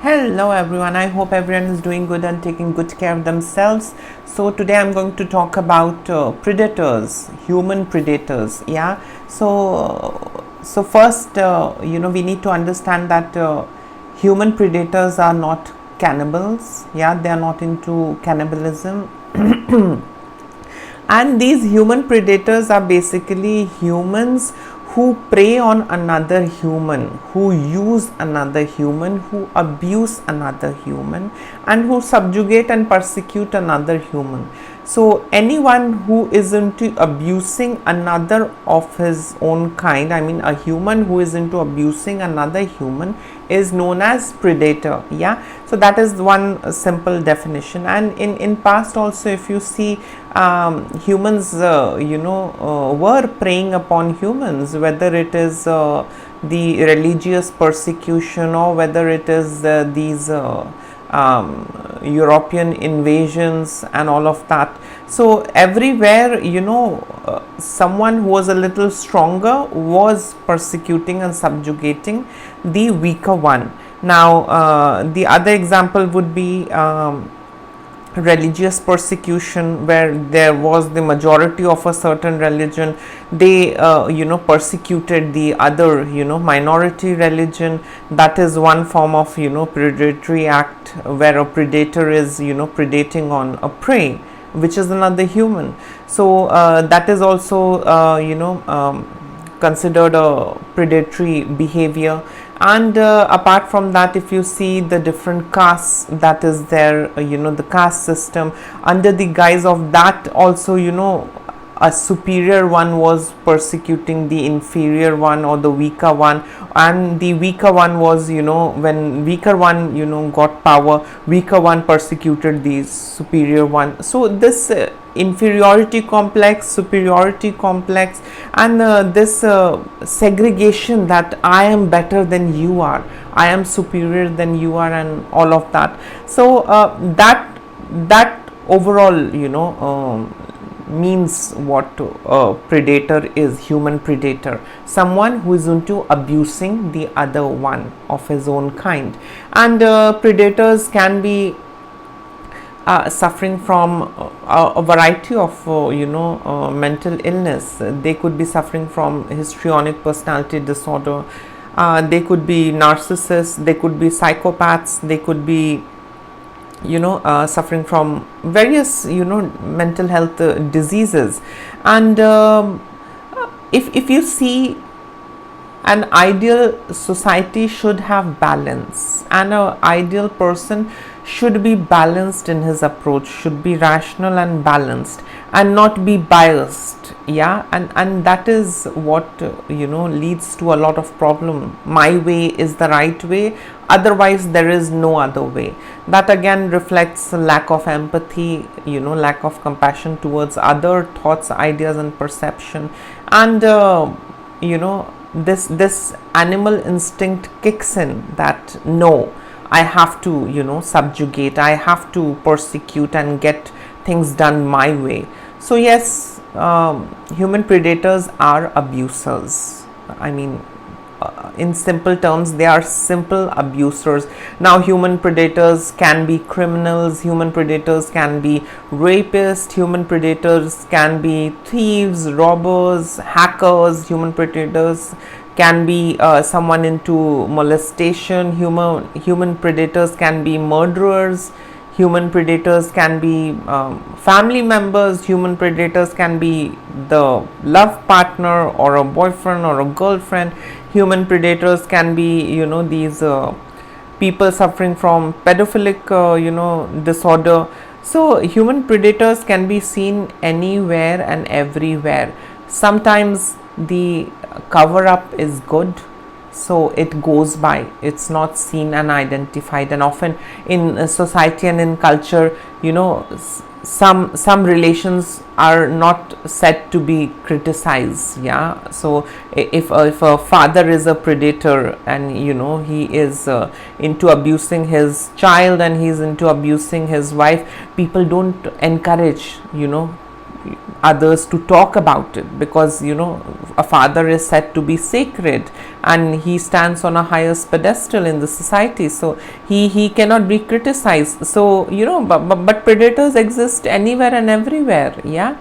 Hello everyone, I hope everyone is doing good and taking good care of themselves. So today I'm going to talk about predators, human predators. Yeah. So first, we need to understand that human predators are not cannibals. Yeah, they are not into cannibalism. And these human predators are basically humans who prey on another human, who use another human, who abuse another human, and who subjugate and persecute another human. So anyone who is into abusing another of his own kind, I mean a human who is into abusing another human, is known as predator. Yeah, so that is one simple definition. And in past also, if you see, humans were preying upon humans, whether it is the religious persecution, or whether it is these European invasions and all of that. So everywhere, someone who was a little stronger was persecuting and subjugating the weaker one. Now, the other example would be religious persecution, where there was the majority of a certain religion. They persecuted the other minority religion. That is one form of predatory act, where a predator is predating on a prey, which is another human. So that is also considered a predatory behavior. And apart from that, if you see the different castes that is there, the caste system, under the guise of that also, a superior one was persecuting the inferior one or the weaker one, and the weaker one was, when weaker one got power, weaker one persecuted the superior one. So this inferiority complex, superiority complex, and this segregation, that I am better than you are, I am superior than you are, and all of that. So that overall means what a predator is. Human predator, someone who is into abusing the other one of his own kind. And predators can be suffering from a variety of mental illness. They could be suffering from histrionic personality disorder, they could be narcissists, they could be psychopaths, they could be suffering from various mental health diseases. And if you see, an ideal society should have balance, and an ideal person should be balanced in his approach, should be rational and balanced, and not be biased. Yeah, and that is what leads to a lot of problem. My way is the right way, otherwise there is no other way. That again reflects lack of empathy, lack of compassion towards other thoughts, ideas, and perception. And this animal instinct kicks in, that no, I have to subjugate, I have to persecute and get things done my way. So yes, human predators are abusers. I mean, in simple terms, they are simple abusers. Now, human predators can be criminals, human predators can be rapists, human predators can be thieves, robbers, hackers, human predators can be someone into molestation, human predators can be murderers, human predators can be family members, human predators can be the love partner or a boyfriend or a girlfriend, human predators can be these people suffering from pedophilic disorder. So human predators can be seen anywhere and everywhere. Sometimes the cover up is good, so it goes by, it's not seen and identified. And often in society and in culture, some relations are not said to be criticized. Yeah, so if a father is a predator, and he is into abusing his child, and he's into abusing his wife, people don't encourage others to talk about it, because a father is said to be sacred and he stands on a highest pedestal in the society, so he cannot be criticized. So but predators exist anywhere and everywhere. Yeah.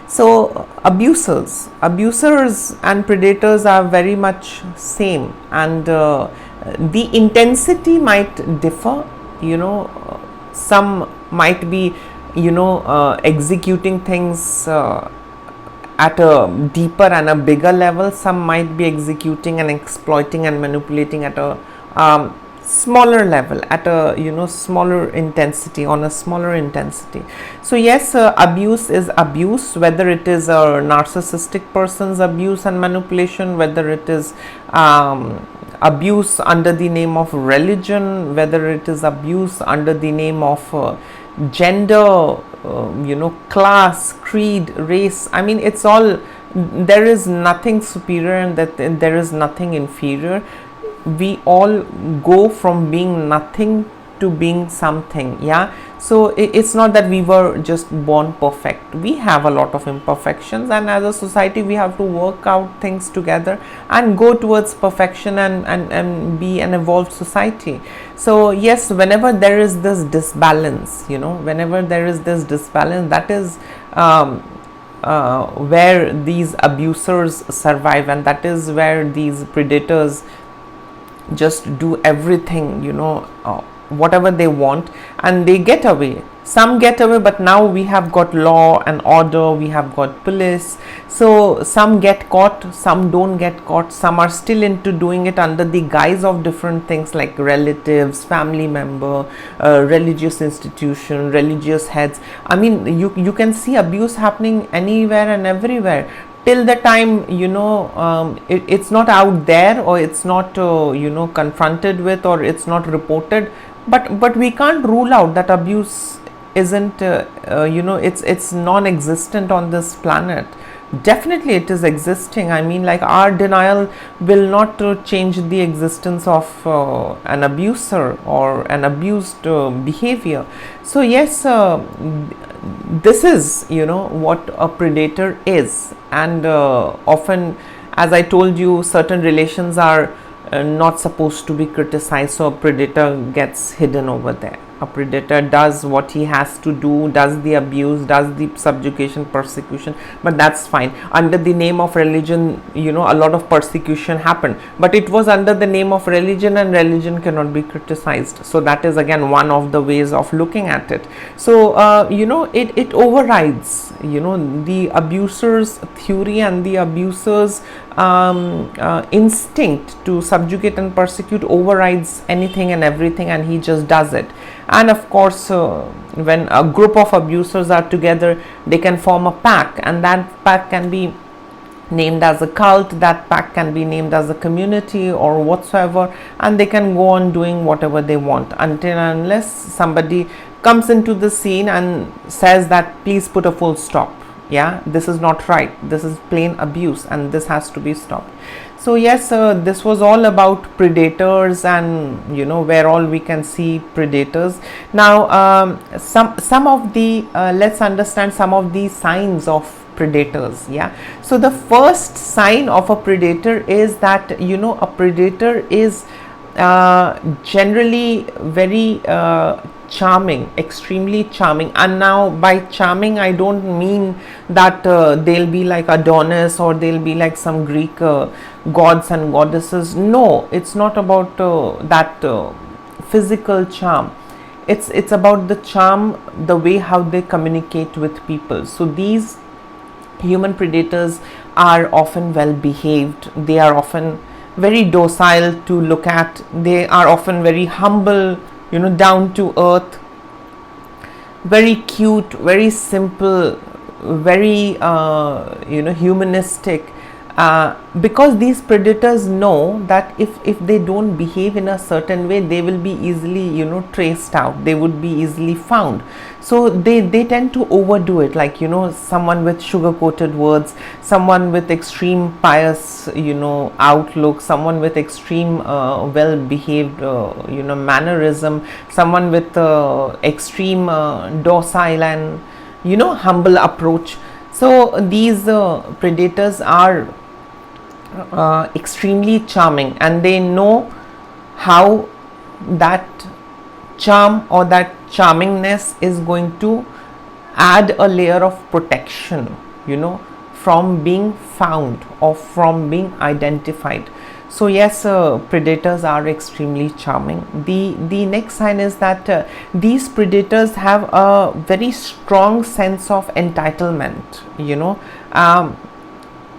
So abusers and predators are very much same, and the intensity might differ. Some might be executing things at a deeper and a bigger level. Some might be executing and exploiting and manipulating at a smaller level, at a smaller intensity, on a smaller intensity. So yes, abuse is abuse, whether it is a narcissistic person's abuse and manipulation, whether it is abuse under the name of religion, whether it is abuse under the name of gender, class, creed, race. I mean, it's all, there is nothing superior and that there is nothing inferior. We all go from being nothing to being something. Yeah. So it's not that we were just born perfect. We have a lot of imperfections, and as a society we have to work out things together and go towards perfection and be an evolved society. So yes, whenever there is this disbalance, whenever there is this disbalance, that is where these abusers survive, and that is where these predators just do everything, whatever they want, and they get away. Some get away, but now we have got law and order, we have got police. So some get caught, some don't get caught, some are still into doing it under the guise of different things like relatives, family member, religious institution, religious heads. I mean, you can see abuse happening anywhere and everywhere, till the time it's not out there, or it's not confronted with, or it's not reported. But we can't rule out that abuse isn't it's non-existent on this planet. Definitely it is existing. I mean, like, our denial will not change the existence of an abuser or an abused behavior. So yes, this is what a predator is. And often, as I told you, certain relations are not supposed to be criticized, so a predator gets hidden over there. A predator does what he has to do, does the abuse, does the subjugation, persecution, but that's fine. Under the name of religion, a lot of persecution happened, but it was under the name of religion, and religion cannot be criticized. So that is again one of the ways of looking at it. So it overrides the abuser's theory and the abuser's instinct to subjugate and persecute overrides anything and everything, and he just does it. And of course, when a group of abusers are together, they can form a pack, and that pack can be named as a cult, that pack can be named as a community or whatsoever, and they can go on doing whatever they want until and unless somebody comes into the scene and says that please put a full stop. Yeah, this is not right, this is plain abuse, and this has to be stopped. So yes, this was all about predators, and where all we can see predators. Now some of the let's understand some of the signs of predators. Yeah, so the first sign of a predator is that a predator is generally very charming, extremely charming. And now by charming, I don't mean that they'll be like Adonis, or they'll be like some Greek gods and goddesses. No, it's not about that physical charm. It's about the charm, the way how they communicate with people. So these human predators are often well behaved, they are often very docile to look at, they are often very humble, down to earth, very cute, very simple, very humanistic, because these predators know that if they don't behave in a certain way, they will be easily traced out, they would be easily found. So they tend to overdo it, like someone with sugar coated words, someone with extreme pious outlook, someone with extreme well behaved mannerism, someone with extreme docile and humble approach. So these predators are extremely charming, and they know how that charm or that charmingness is going to add a layer of protection, from being found or from being identified. So yes, predators are extremely charming. The next sign is that these predators have a very strong sense of entitlement.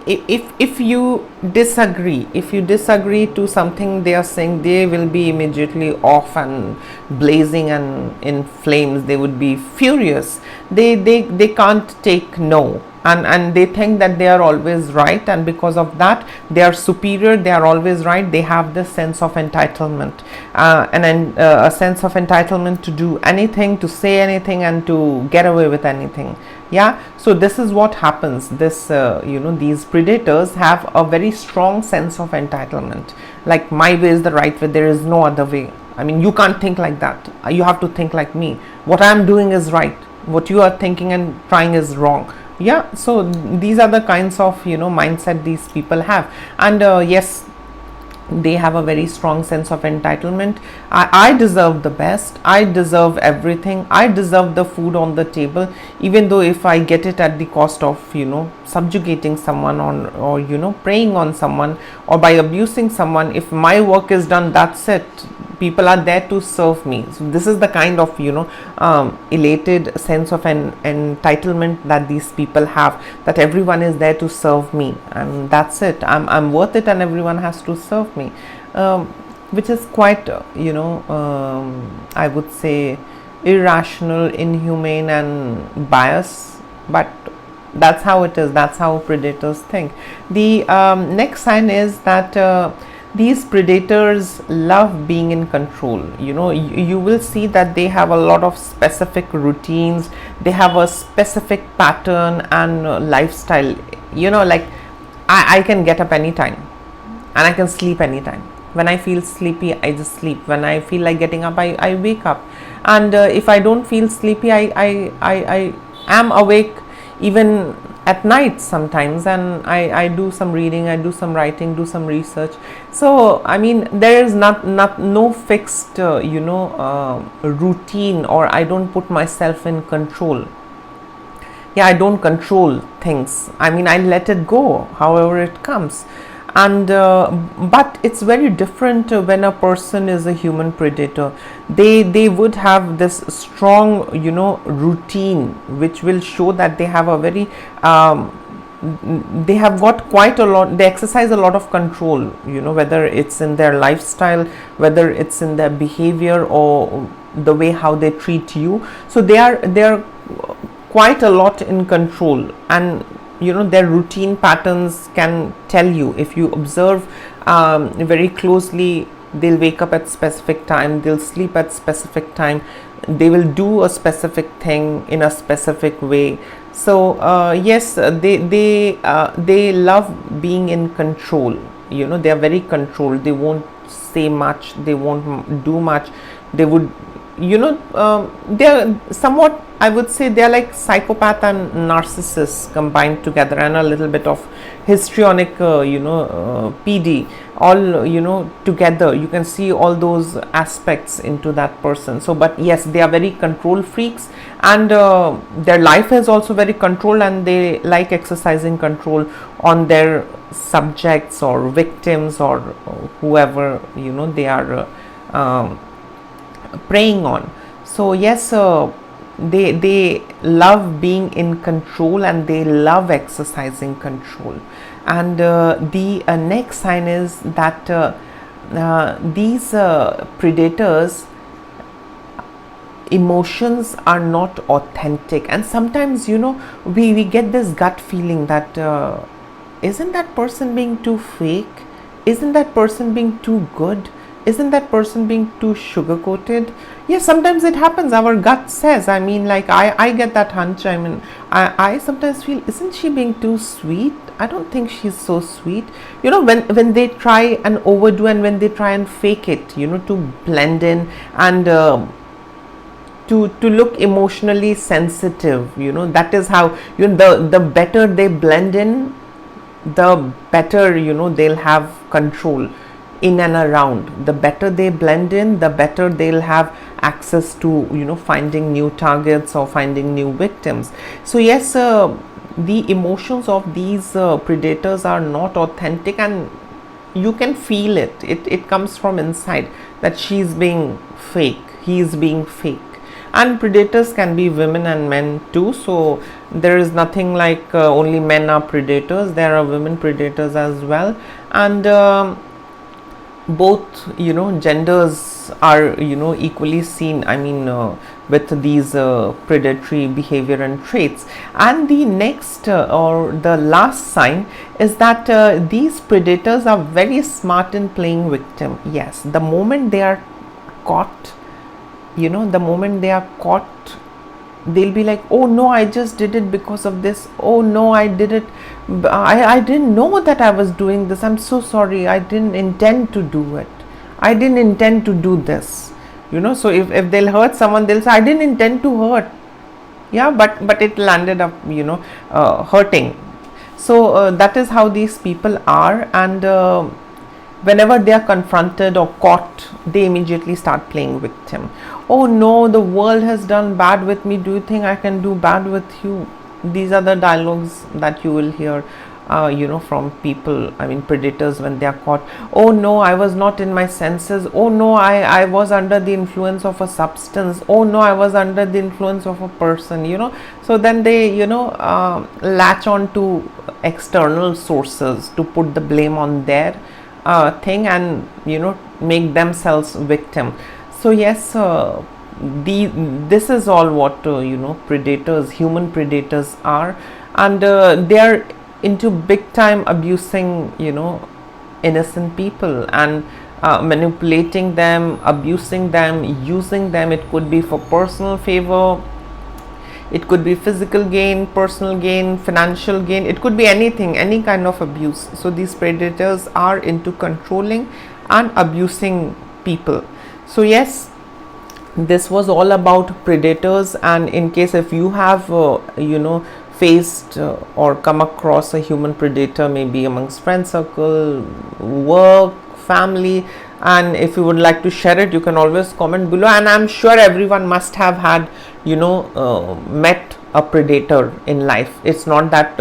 If you disagree to something they are saying, they will be immediately off and blazing and in flames. They would be furious. They can't take no, and they think that they are always right, and because of that they are superior, they are always right. They have this sense of entitlement, and then a sense of entitlement to do anything, to say anything, and to get away with anything. Yeah, so this is what happens. These predators have a very strong sense of entitlement, like my way is the right way, there is no other way. I mean, you can't think like that, you have to think like me. What I am doing is right, what you are thinking and trying is wrong. Yeah, so these are the kinds of mindset these people have. And yes, they have a very strong sense of entitlement. I deserve the best, I deserve everything, I deserve the food on the table, even though if I get it at the cost of subjugating someone, or preying on someone, or by abusing someone. If my work is done, that's it. People are there to serve me. So this is the kind of elated sense of an entitlement that these people have, that everyone is there to serve me, and that's it. I'm worth it, and everyone has to serve me, which is quite I would say irrational, inhumane, and biased, but that's how it is. That's how predators think. The next sign is that these predators love being in control. You will see that they have a lot of specific routines, they have a specific pattern and lifestyle. Like I can get up anytime and I can sleep anytime. When I feel sleepy, I just sleep. When I feel like getting up, I wake up. And if I don't feel sleepy, I am awake even at night sometimes, and I do some reading, I do some writing, do some research. So I mean, there is no fixed routine, or I don't put myself in control. Yeah, I don't control things. I mean, I let it go however it comes. And but it's very different when a person is a human predator. They would have this strong routine, which will show that they have a very they have got quite a lot, they exercise a lot of control, whether it's in their lifestyle, whether it's in their behavior, or the way how they treat you. So they are quite a lot in control, and their routine patterns can tell you. If you observe very closely, they'll wake up at specific time, they'll sleep at specific time, they will do a specific thing in a specific way. So yes, they love being in control. They are very controlled. They won't say much, they won't do much. They would they're somewhat, I would say, they're like psychopath and narcissist combined together, and a little bit of histrionic PD, all together. You can see all those aspects into that person. So but yes, they are very control freaks, and their life is also very controlled, and they like exercising control on their subjects or victims, or whoever they are preying on. So yes, they love being in control, and they love exercising control. And the next sign is that these predators emotions are not authentic, and sometimes we get this gut feeling that isn't that person being too fake, isn't that person being too good, isn't that person being too sugar coated. Yes, sometimes it happens, our gut says. I mean, like I get that hunch. I mean, I sometimes feel, isn't she being too sweet? I don't think she's so sweet. When they try and overdo, and when they try and fake it, to blend in, and to look emotionally sensitive. That is how, the better they blend in, the better, they'll have control in and around. The better they blend in, the better they'll have access to, finding new targets or finding new victims. So yes, the emotions of these predators are not authentic, and you can feel it comes from inside, that she's being fake, he's being fake. And predators can be women and men too, so there is nothing like only men are predators. There are women predators as well, and both, genders are, equally seen, I mean, with these predatory behavior and traits. And the next or the last sign is that these predators are very smart in playing victim. Yes, the moment they are caught, they'll be like, oh no, I just did it because of this. Oh no, I did it, I didn't know that I was doing this. I'm so sorry, I didn't intend to do it. I didn't intend to do this. So if they'll hurt someone, they'll say, I didn't intend to hurt. Yeah, but it landed up, hurting. So that is how these people are. And whenever they are confronted or caught, they immediately start playing victim. Oh no, the world has done bad with me. Do you think I can do bad with you? These are the dialogues that you will hear, from people, I mean, predators, when they are caught. Oh no, I was not in my senses. Oh no, I was under the influence of a substance. Oh no, I was under the influence of a person, So then they, latch on to external sources to put the blame on their thing, and make themselves victim. So yes, this is all what predators, human predators are, and they are into big time abusing innocent people, and manipulating them, abusing them, using them. It could be for personal favor, it could be physical gain, personal gain, financial gain, it could be anything, any kind of abuse. So these predators are into controlling and abusing people. So yes, this was all about predators. And in case if you have faced or come across a human predator, maybe amongst friend circle, work, family, and if you would like to share it, you can always comment below. And I'm sure everyone must have had met a predator in life. It's not that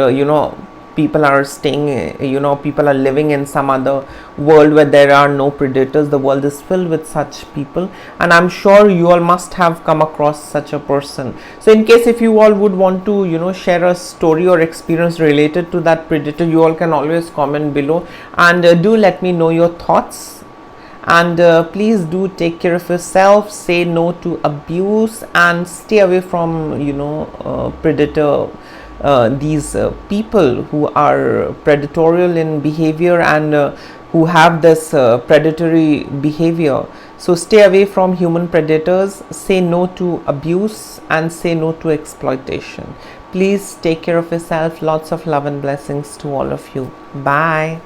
people are staying, people are living in some other world where there are no predators. The world is filled with such people, and I'm sure you all must have come across such a person. So in case if you all would want to share a story or experience related to that predator, you all can always comment below, and do let me know your thoughts. And please do take care of yourself, say no to abuse, and stay away from predator, these people who are predatorial in behavior, and who have this predatory behavior. So stay away from human predators, say no to abuse, and say no to exploitation. Please take care of yourself. Lots of love and blessings to all of you. Bye.